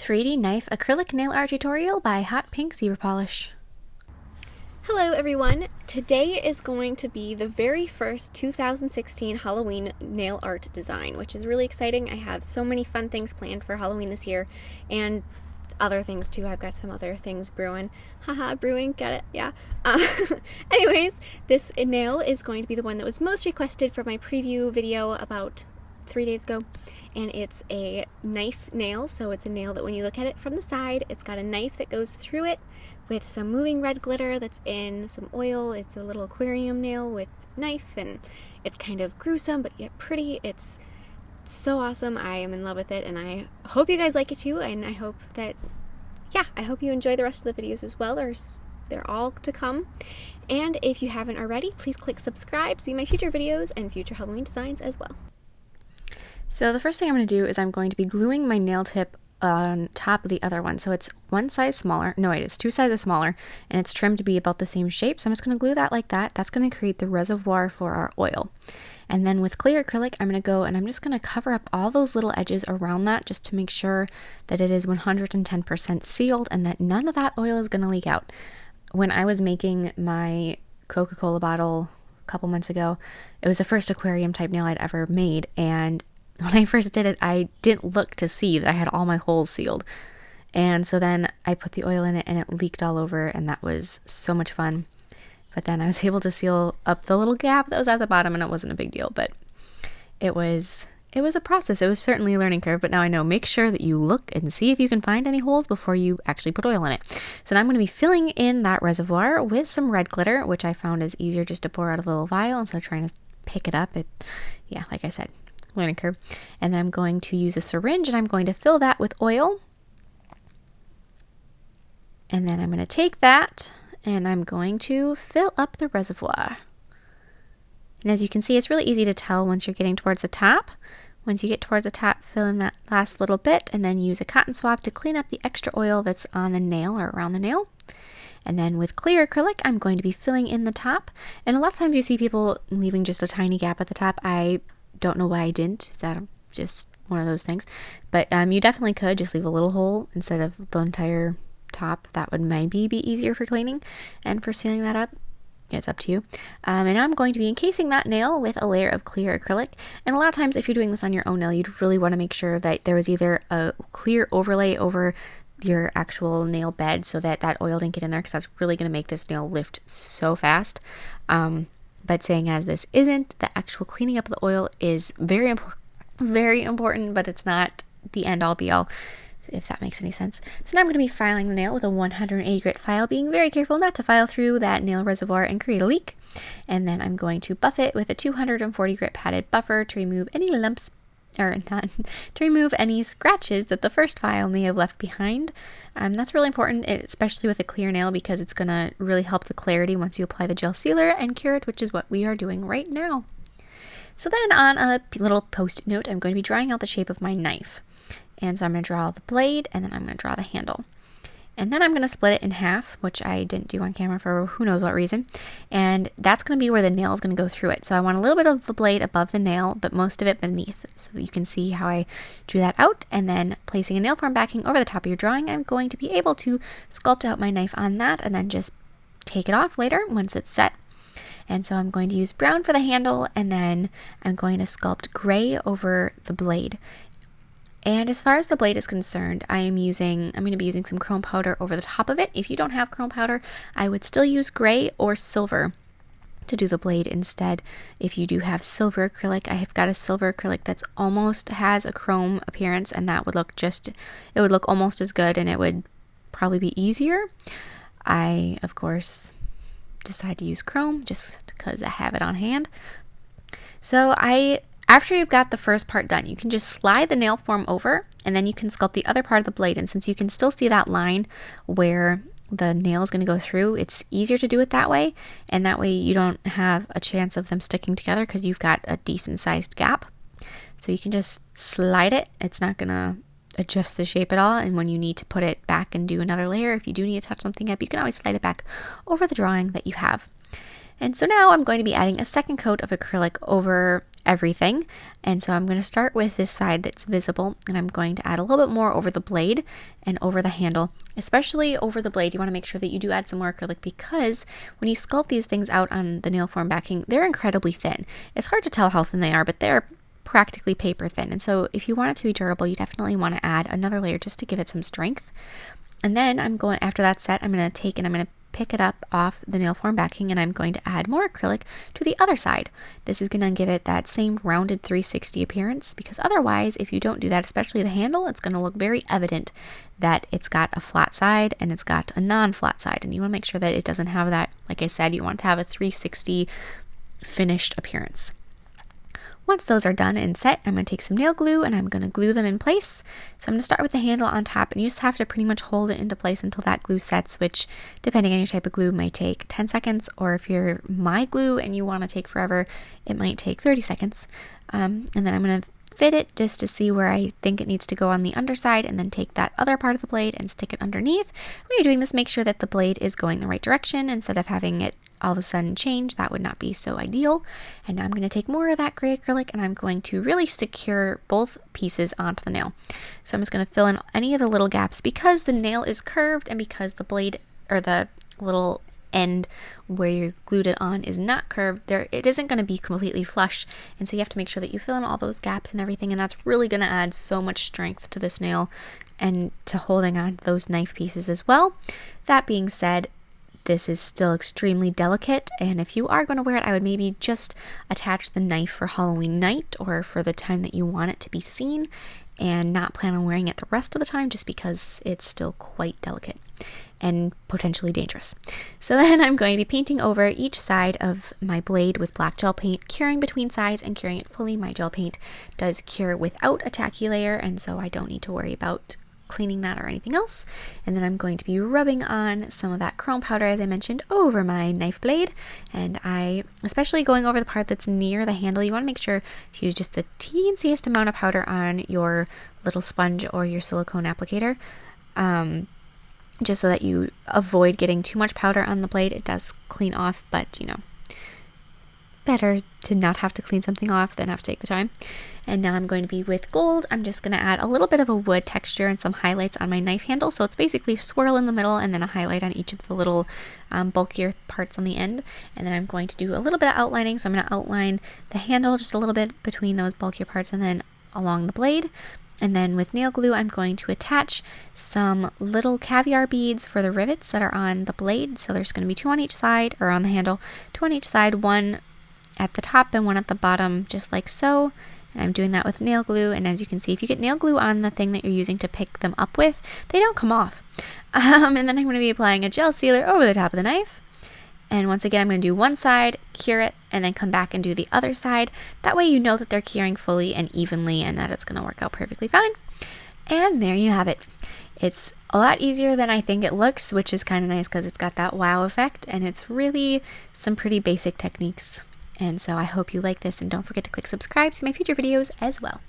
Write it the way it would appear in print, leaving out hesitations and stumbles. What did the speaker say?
3D Knife Acrylic Nail Art Tutorial by Hot Pink Zebra Polish. Hello everyone! Today is going to be the very first 2016 Halloween nail art design, which is really exciting. I have so many fun things planned for Halloween this year, and other things too. I've got some other things brewing. Haha, brewing, get it? Yeah. Anyways, this nail is going to be the one that was most requested for my preview video about 3 days ago, and it's a knife nail. So it's a nail that when you look at it from the side, it's got a knife that goes through it with some moving red glitter that's in some oil. It's a little aquarium nail with knife, and it's kind of gruesome but yet pretty. It's so awesome. I am in love with it, and I hope you guys like it too, and I hope that, yeah, I hope you enjoy the rest of the videos as well. They're all to come. And if you haven't already, please click subscribe, see my future videos and future Halloween designs as well. So the first thing I'm going to do is I'm going to be gluing my nail tip on top of the other one. So it's one size smaller. No, it is two sizes smaller, and it's trimmed to be about the same shape. So I'm just going to glue that like that. That's going to create the reservoir for our oil. And then with clear acrylic, I'm going to go and I'm just going to cover up all those little edges around that just to make sure that it is 110% sealed and that none of that oil is going to leak out. When I was making my Coca-Cola bottle a couple months ago, it was the first aquarium type nail I'd ever made, and when I first did it, I didn't look to see that I had all my holes sealed. And so then I put the oil in it and it leaked all over, and that was so much fun. But then I was able to seal up the little gap that was at the bottom, and it wasn't a big deal, but it was a process. It was certainly a learning curve, but now I know, make sure that you look and see if you can find any holes before you actually put oil in it. So now I'm going to be filling in that reservoir with some red glitter, which I found is easier just to pour out of the little vial instead of trying to pick it up. Yeah, like I said, learning curve. And then I'm going to use a syringe and I'm going to fill that with oil. And then I'm going to take that and I'm going to fill up the reservoir. And as you can see, it's really easy to tell once you're getting towards the top. Once you get towards the top, fill in that last little bit and then use a cotton swab to clean up the extra oil that's on the nail or around the nail. And then with clear acrylic, I'm going to be filling in the top. And a lot of times you see people leaving just a tiny gap at the top. I don't know why I didn't. Is that just one of those things? But you definitely could just leave a little hole instead of the entire top. That would maybe be easier for cleaning and for sealing that up. It's up to you. And now I'm going to be encasing that nail with a layer of clear acrylic. And a lot of times if you're doing this on your own nail, you'd really want to make sure that there was either a clear overlay over your actual nail bed so that that oil didn't get in there, because that's really going to make this nail lift so fast. But saying as this isn't, the actual cleaning up of the oil is very important, but it's not the end all be all, if that makes any sense. So now I'm going to be filing the nail with a 180 grit file, being very careful not to file through that nail reservoir and create a leak. And then I'm going to buff it with a 240 grit padded buffer to remove any lumps, or not, to remove any scratches that the first file may have left behind. That's really important, especially with a clear nail, because it's going to really help the clarity once you apply the gel sealer and cure it, which is what we are doing right now. So then on a little post-it note, I'm going to be drawing out the shape of my knife. And so I'm going to draw the blade, and then I'm going to draw the handle. And then I'm going to split it in half, which I didn't do on camera for who knows what reason. And that's going to be where the nail is going to go through it. So I want a little bit of the blade above the nail, but most of it beneath. So that you can see how I drew that out. And then placing a nail form backing over the top of your drawing, I'm going to be able to sculpt out my knife on that and then just take it off later once it's set. And so I'm going to use brown for the handle, and then I'm going to sculpt gray over the blade. And as far as the blade is concerned, I'm going to be using some chrome powder over the top of it. If you don't have chrome powder, I would still use gray or silver to do the blade instead. If you do have silver acrylic, I have got a silver acrylic that's almost has a chrome appearance, and that would look it would look almost as good, and it would probably be easier. I, of course, decided to use chrome just because I have it on hand. So after you've got the first part done, you can just slide the nail form over, and then you can sculpt the other part of the blade. And since you can still see that line where the nail is going to go through, it's easier to do it that way. And that way you don't have a chance of them sticking together because you've got a decent sized gap. So you can just slide it. It's not going to adjust the shape at all. And when you need to put it back and do another layer, if you do need to touch something up, you can always slide it back over the drawing that you have. And so now I'm going to be adding a second coat of acrylic over everything. And so I'm going to start with this side that's visible, and I'm going to add a little bit more over the blade and over the handle. Especially over the blade, you want to make sure that you do add some more acrylic, because when you sculpt these things out on the nail form backing, they're incredibly thin. It's hard to tell how thin they are, but they're practically paper thin. And so if you want it to be durable, you definitely want to add another layer just to give it some strength. And then after that's set, I'm going to take and I'm going to pick it up off the nail form backing, and I'm going to add more acrylic to the other side. This is going to give it that same rounded 360 appearance, because otherwise, if you don't do that, especially the handle, it's going to look very evident that it's got a flat side and it's got a non-flat side. And you want to make sure that it doesn't have that. Like I said, you want to have a 360 finished appearance. Once those are done and set, I'm going to take some nail glue and I'm going to glue them in place. So I'm going to start with the handle on top, and you just have to pretty much hold it into place until that glue sets, which depending on your type of glue might take 10 seconds, or if you're my glue and you want to take forever, it might take 30 seconds. And then I'm going to fit it just to see where I think it needs to go on the underside, and then take that other part of the blade and stick it underneath. When you're doing this, make sure that the blade is going the right direction instead of having it all of a sudden change. That would not be so ideal. And now I'm going to take more of that gray acrylic and I'm going to really secure both pieces onto the nail. So I'm just going to fill in any of the little gaps, because the nail is curved and because the blade, or the little end where you glued it on, is not curved, it isn't going to be completely flush, and so you have to make sure that you fill in all those gaps and everything, and that's really going to add so much strength to this nail and to holding on to those knife pieces as well. That being said, this is still extremely delicate, and if you are going to wear it, I would maybe just attach the knife for Halloween night or for the time that you want it to be seen, and not plan on wearing it the rest of the time, just because it's still quite delicate and potentially dangerous. So then I'm going to be painting over each side of my blade with black gel paint, curing between sides and curing it fully. My gel paint does cure without a tacky layer, and so I don't need to worry about cleaning that or anything else. And then I'm going to be rubbing on some of that chrome powder, as I mentioned, over my knife blade. And especially going over the part that's near the handle, you want to make sure to use just the teensiest amount of powder on your little sponge or your silicone applicator, just so that you avoid getting too much powder on the blade. It does clean off, but better to not have to clean something off than have to take the time. And now I'm going to be with gold. I'm just going to add a little bit of a wood texture and some highlights on my knife handle. So it's basically a swirl in the middle and then a highlight on each of the little bulkier parts on the end. And then I'm going to do a little bit of outlining. So I'm going to outline the handle just a little bit between those bulkier parts and then along the blade. And then with nail glue, I'm going to attach some little caviar beads for the rivets that are on the blade. So there's going to be 2 on each side, or on the handle, 2 on each side, 1 at the top and 1 at the bottom, just like so. And I'm doing that with nail glue, and as you can see, if you get nail glue on the thing that you're using to pick them up with, they don't come off. And then I'm going to be applying a gel sealer over the top of the knife. And once again, I'm going to do one side, cure it, and then come back and do the other side. That way you know that they're curing fully and evenly and that it's going to work out perfectly fine. And there you have it. It's a lot easier than I think it looks, which is kind of nice because it's got that wow effect, and it's really some pretty basic techniques. And so I hope you like this, and don't forget to click subscribe to see my future videos as well.